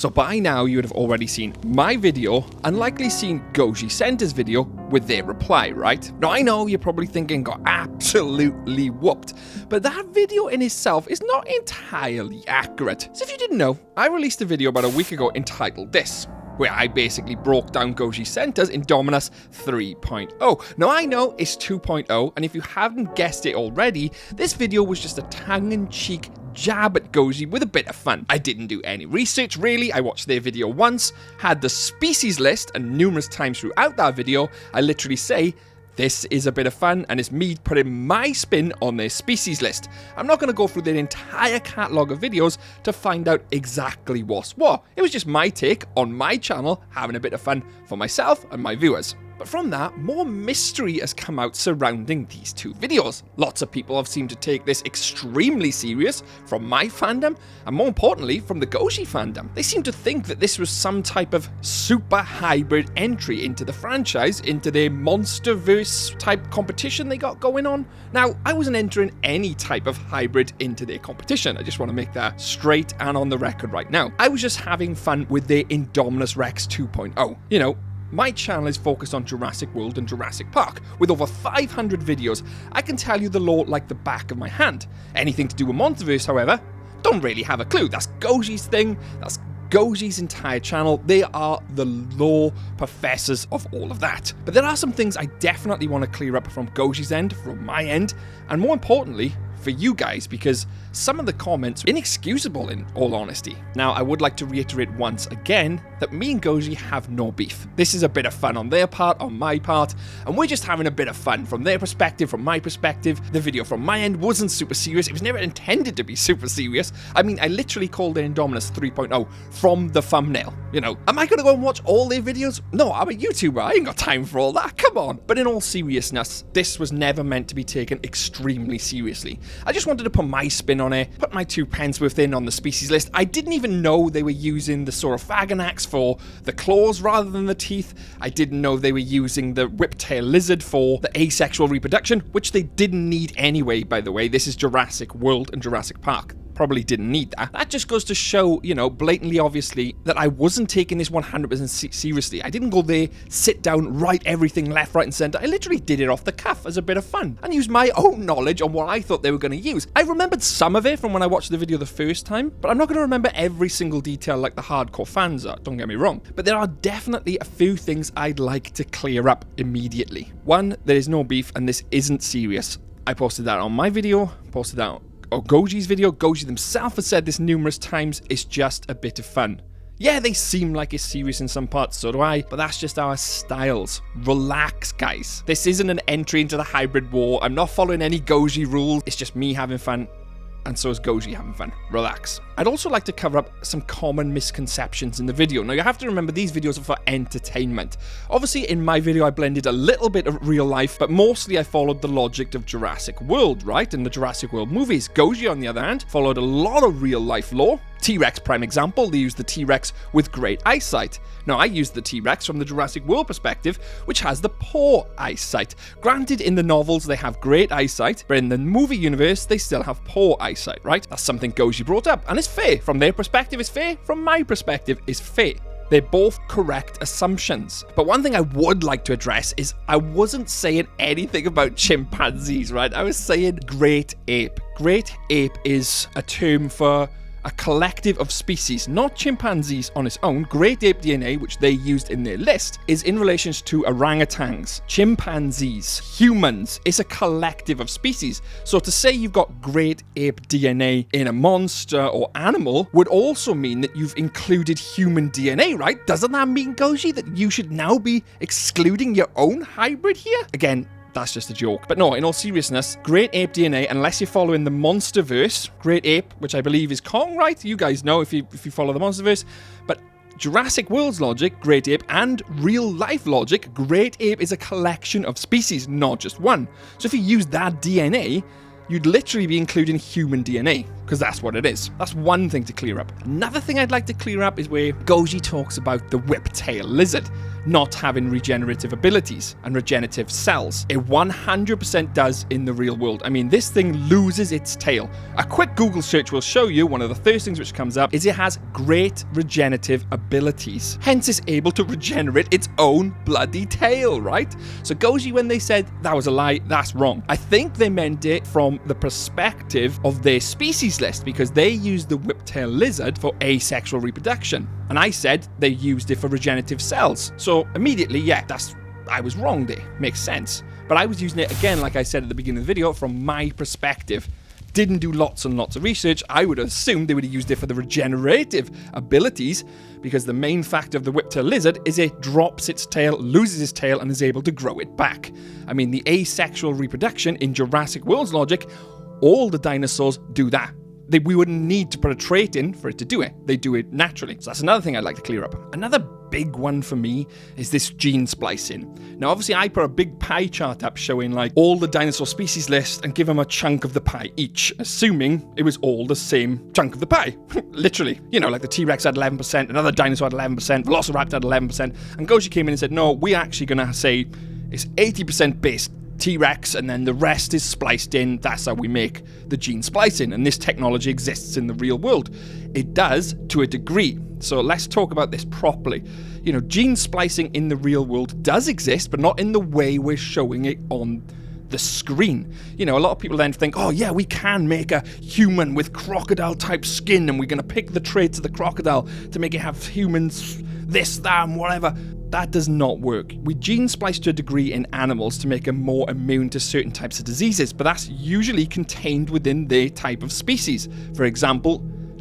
So by now you would have already seen my video and likely seen Goji Center's video with their reply, right? Now I know you're probably thinking got absolutely whooped, but that video in itself is not entirely accurate. So if you didn't know, I released a video about a week ago entitled this, where I basically broke down Goji Center's Indominus 3.0. Now I know it's 2.0, and if you haven't guessed it already, this video was just a tongue-in-cheek jab at Goji with a bit of fun. I didn't do any research really, I watched their video once, had the species list, and numerous times throughout that video, I literally say, this is a bit of fun, and it's me putting my spin on their species list. I'm not going to go through their entire catalogue of videos to find out exactly what's what. It was just my take on my channel, having a bit of fun for myself and my viewers. But from that, more mystery has come out surrounding these two videos. Lots of people have seemed to take this extremely serious from my fandom, and more importantly, from the Goji fandom. They seem to think that this was some type of super hybrid entry into the franchise, into their Monsterverse type competition they got going on. Now, I wasn't entering any type of hybrid into their competition. I just want to make that straight and on the record right now. I was just having fun with their Indominus Rex 2.0. You know, my channel is focused on Jurassic World and Jurassic Park. With over 500 videos, I can tell you the lore like the back of my hand. Anything to do with Monsterverse, however, don't really have a clue. That's Goji's thing, that's Goji's entire channel. They are the lore professors of all of that. But there are some things I definitely want to clear up from Goji's end, from my end, and more importantly, for you guys, because some of the comments are inexcusable in all honesty. Now, I would like to reiterate once again that me and Goji have no beef. This is a bit of fun on their part, on my part, and we're just having a bit of fun from their perspective, from my perspective. The video from my end wasn't super serious. It was never intended to be super serious. I mean, I literally called it Indominus 3.0 from the thumbnail. You know, am I going to go and watch all their videos? No, I'm a YouTuber. I ain't got time for all that. Come on. But in all seriousness, this was never meant to be taken extremely seriously. I just wanted to put my spin on it, put my 2 pence worth in on the species list. I didn't even know they were using the Saurophaganax for the claws rather than the teeth. I didn't know they were using the whiptail lizard for the asexual reproduction, which they didn't need anyway, by the way. This is Jurassic World and Jurassic Park. Probably didn't need that. That just goes to show, you know, blatantly obviously that I wasn't taking this 100% seriously. I didn't go there, sit down, write everything left, right and center. I literally did it off the cuff as a bit of fun and used my own knowledge on what I thought they were going to use. I remembered some of it from when I watched the video the first time, but I'm not going to remember every single detail like the hardcore fans are, don't get me wrong. But there are definitely a few things I'd like to clear up immediately. One, there is no beef and this isn't serious. I posted that on my video, posted that on Goji's video. Goji themselves has said this numerous times, it's just a bit of fun. Yeah, they seem like it's serious in some parts, so do I, but that's just our styles. Relax, guys. This isn't an entry into the hybrid war. I'm not following any Goji rules. It's just me having fun, and so is Goji having fun. Relax. I'd also like to cover up some common misconceptions in the video. Now, you have to remember these videos are for entertainment. Obviously, in my video, I blended a little bit of real life, but mostly I followed the logic of Jurassic World, right? And the Jurassic World movies. Goji, on the other hand, followed a lot of real life lore. T-Rex, prime example, they used the T-Rex with great eyesight. Now, I used the T-Rex from the Jurassic World perspective, which has the poor eyesight. Granted, in the novels, they have great eyesight, but in the movie universe, they still have poor eyesight, right? That's something Goji brought up, and it's fair. From their perspective, it's fair. From my perspective, it's fair. They're both correct assumptions. But one thing I would like to address is I wasn't saying anything about chimpanzees, right? I was saying great ape. Great ape is a term for a collective of species, not chimpanzees on its own. Great ape DNA, which they used in their list, is in relation to orangutans, chimpanzees, humans. It's a collective of species. So to say you've got great ape DNA in a monster or animal would also mean that you've included human DNA, right? Doesn't that mean, Goji, that you should now be excluding your own hybrid here? Again, that's just a joke. But no, in all seriousness, great ape DNA, unless you're following the Monsterverse, great ape, which I believe is Kong, right? You guys know if you follow the Monsterverse. But Jurassic World's logic, great ape, and real life logic, great ape is a collection of species, not just one. So if you use that DNA, you'd literally be including human DNA. because that's what it is. That's one thing to clear up. Another thing I'd like to clear up is where Goji talks about the whip-tail lizard not having regenerative abilities and regenerative cells. It 100% does in the real world. I mean, this thing loses its tail. A quick Google search will show you one of the first things which comes up is it has great regenerative abilities. Hence, it's able to regenerate its own bloody tail, right? So Goji, when they said that was a lie, that's wrong. I think they meant it from the perspective of their species list, because they used the whip-tail lizard for asexual reproduction. And I said they used it for regenerative cells. So immediately, yeah, I was wrong there. Makes sense. But I was using it, again, like I said at the beginning of the video, from my perspective. Didn't do lots and lots of research. I would have assumed they would have used it for the regenerative abilities, because the main fact of the whip-tail lizard is it drops its tail, loses its tail, and is able to grow it back. I mean, the asexual reproduction in Jurassic World's logic, all the dinosaurs do that. We wouldn't need to put a trait in for it to do it. They do it naturally. So that's another thing I'd like to clear up. Another big one for me is this gene splicing. Now, obviously, I put a big pie chart up showing like all the dinosaur species list and give them a chunk of the pie each, assuming it was all the same chunk of the pie. Literally. You know, like the T-Rex had 11%, another dinosaur had 11%, Velociraptor had 11%, and Goji came in and said, no, we're actually going to say it's 80% based T-Rex, and then the rest is spliced in. That's how we make the gene splicing, and this technology exists in the real world. It does to a degree. So let's talk about this properly. You know, gene splicing in the real world does exist, but not in the way we're showing it on the screen. You know, a lot of people then think, oh yeah, we can make a human with crocodile type skin, and we're going to pick the traits of the crocodile to make it have humans, this, that, and whatever. That does not work. We gene splice to a degree in animals to make them more immune to certain types of diseases, but that's usually contained within their type of species. For example,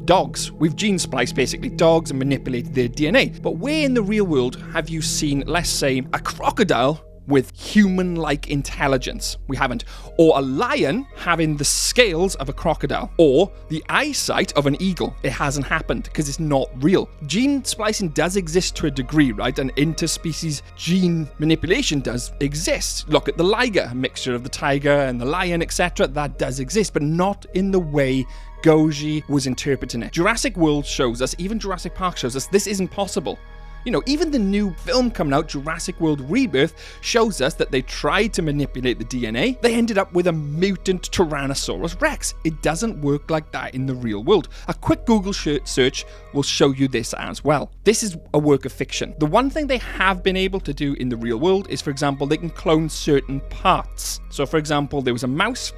dogs. We've gene spliced basically dogs and manipulated their DNA. But where in the real world have you seen, let's say, a crocodile with human-like intelligence? We haven't. Or a lion having the scales of a crocodile. Or the eyesight of an eagle. It hasn't happened because it's not real. Gene splicing does exist to a degree, right? And interspecies gene manipulation does exist. Look at the liger, a mixture of the tiger and the lion, etc. That does exist, but not in the way Goji was interpreting it. Jurassic World shows us, even Jurassic Park shows us, this isn't possible. You know, even the new film coming out, Jurassic World Rebirth, shows us that they tried to manipulate the DNA. They ended up with a mutant Tyrannosaurus Rex. It doesn't work like that in the real world. A quick Google search will show you this as well. This is a work of fiction. The one thing they have been able to do in the real world is, for example, they can clone certain parts. So, for example, there was a mouse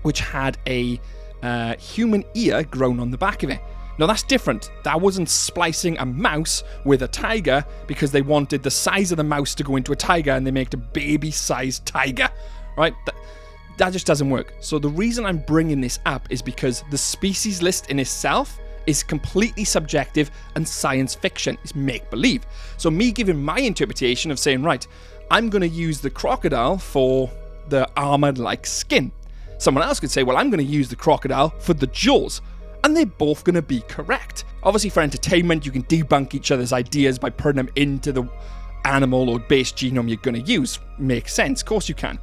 which had a human ear grown on the back of it. Now that's different. That wasn't splicing a mouse with a tiger because they wanted the size of the mouse to go into a tiger and they made a baby-sized tiger, right? That just doesn't work. So the reason I'm bringing this up is because the species list in itself is completely subjective and science fiction. It's make-believe. So me giving my interpretation of saying, right, I'm going to use the crocodile for the armored-like skin. Someone else could say, well, I'm going to use the crocodile for the jaws. And they're both going to be correct. Obviously, for entertainment, you can debunk each other's ideas by putting them into the animal or base genome you're going to use. Makes sense. Of course you can.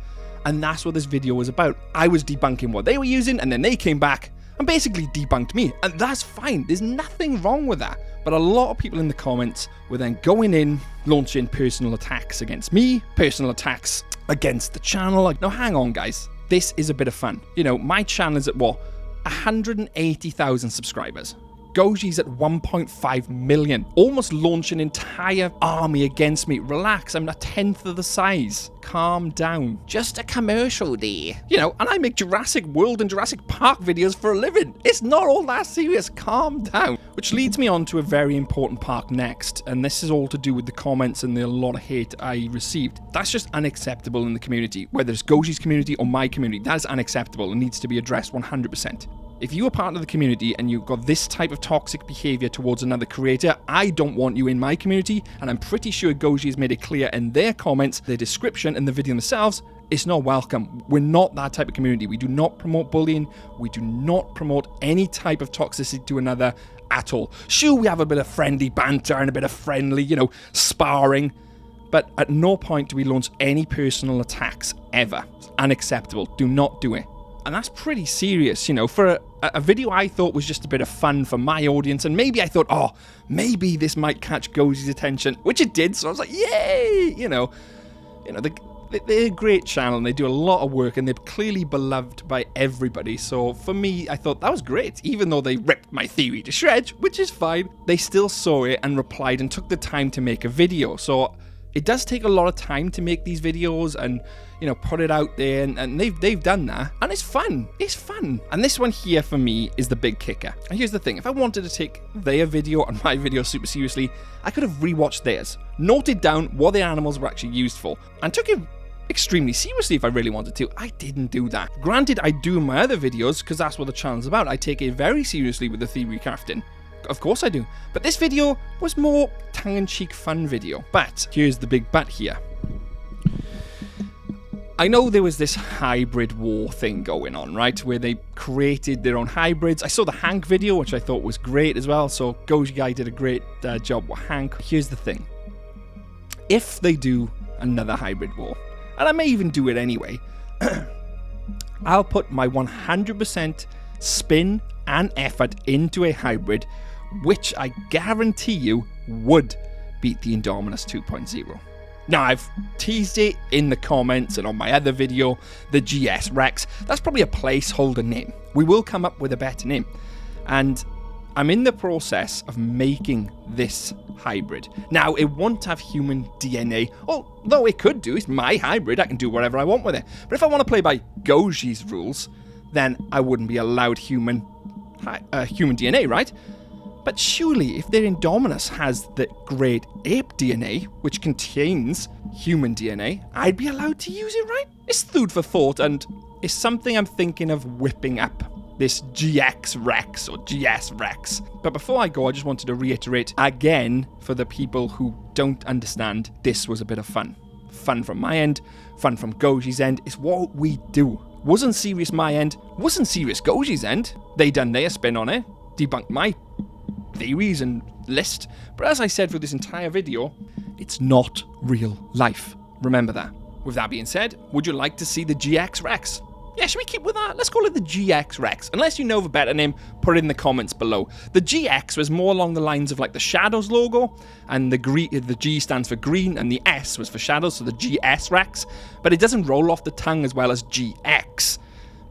And that's what this video was about. I was debunking what they were using, and then they came back and basically debunked me. And that's fine. There's nothing wrong with that. But a lot of people in the comments were then going in, launching personal attacks against me, personal attacks against the channel. Like, no, hang on, guys. This is a bit of fun. You know, my channel is at what? 180,000 subscribers. Goji's at 1.5 million. Almost launch an entire army against me. Relax, I'm a tenth of the size. Calm down. Just a commercial there. You know, and I make Jurassic World and Jurassic Park videos for a living. It's not all that serious. Calm down. Which leads me on to a very important part next. And this is all to do with the comments and the lot of hate I received. That's just unacceptable in the community. Whether it's Goji's community or my community, that is unacceptable and needs to be addressed 100%. If you are part of the community and you've got this type of toxic behavior towards another creator, I don't want you in my community, and I'm pretty sure Goji has made it clear in their comments, their description, and the video themselves, it's not welcome. We're not that type of community. We do not promote bullying. We do not promote any type of toxicity to another at all. Sure, we have a bit of friendly banter and a bit of friendly, you know, sparring, but at no point do we launch any personal attacks, ever. It's unacceptable. Do not do it. And that's pretty serious, you know, for a video I thought was just a bit of fun for my audience. And maybe I thought, oh, maybe this might catch Goji's attention, which it did. So I was like, yay, you know, they're a great channel and they do a lot of work and they're clearly beloved by everybody. So for me, I thought that was great. Even though they ripped my theory to shreds, which is fine, they still saw it and replied and took the time to make a video. So it does take a lot of time to make these videos and, you know, put it out there, and they've done that, and it's fun. It's fun. And this one here for me is the big kicker. And here's the thing, if I wanted to take their video and my video super seriously, I could have rewatched theirs, noted down what the animals were actually used for, and took it extremely seriously if I really wanted to. I didn't do that. Granted, I do in my other videos, because that's what the channel's about. I take it very seriously with the theory crafting. Of course I do. But this video was more tongue-in-cheek fun video. But here's the big but here. I know there was this hybrid war thing going on, right? Where they created their own hybrids. I saw the Hank video, which I thought was great as well. So Goji guy did a great job with Hank. Here's the thing. If they do another hybrid war, and I may even do it anyway, I'll put my 100% spin and effort into a hybrid, which I guarantee you would beat the Indominus 2.0. Now, I've teased it in the comments and on my other video, the GS Rex. That's probably a placeholder name. We will come up with a better name. And I'm in the process of making this hybrid. Now, it won't have human DNA, although it could do. It's my hybrid. I can do whatever I want with it. But if I want to play by Goji's rules, then I wouldn't be allowed human DNA, right? But surely, if their Indominus has the great ape DNA, which contains human DNA, I'd be allowed to use it, right? It's food for thought, and it's something I'm thinking of whipping up. This GX Rex or GS Rex. But before I go, I just wanted to reiterate again, for the people who don't understand, this was a bit of fun. Fun from my end, fun from Goji's end. It's what we do. Wasn't serious my end, wasn't serious Goji's end. They done their spin on it, debunked my theories and list. But as I said for this entire video, it's not real life. Remember that. With that being said, would you like to see the GX Rex? Yeah, should we keep with that? Let's call it the GX Rex. Unless you know of a better name, put it in the comments below. The GX was more along the lines of like the Shadows logo, and the G stands for green, and the S was for Shadows, so the GS Rex. But it doesn't roll off the tongue as well as GX.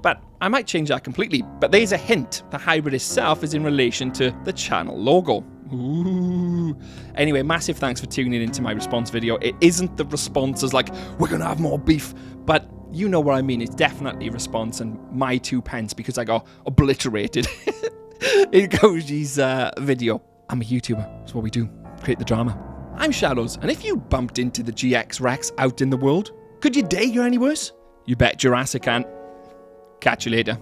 But I might change that completely. But there's a hint. The hybrid itself is in relation to the channel logo. Ooh. Anyway, massive thanks for tuning into my response video. It isn't the response as like, we're going to have more beef, but you know what I mean. It's definitely a response and my 2 pence because I got obliterated in Goji's video. I'm a YouTuber. That's what we do. Create the drama. I'm Shadows, and if you bumped into the GX Rex out in the world, could your day go any worse? You bet Jurassic can't. Catch you later.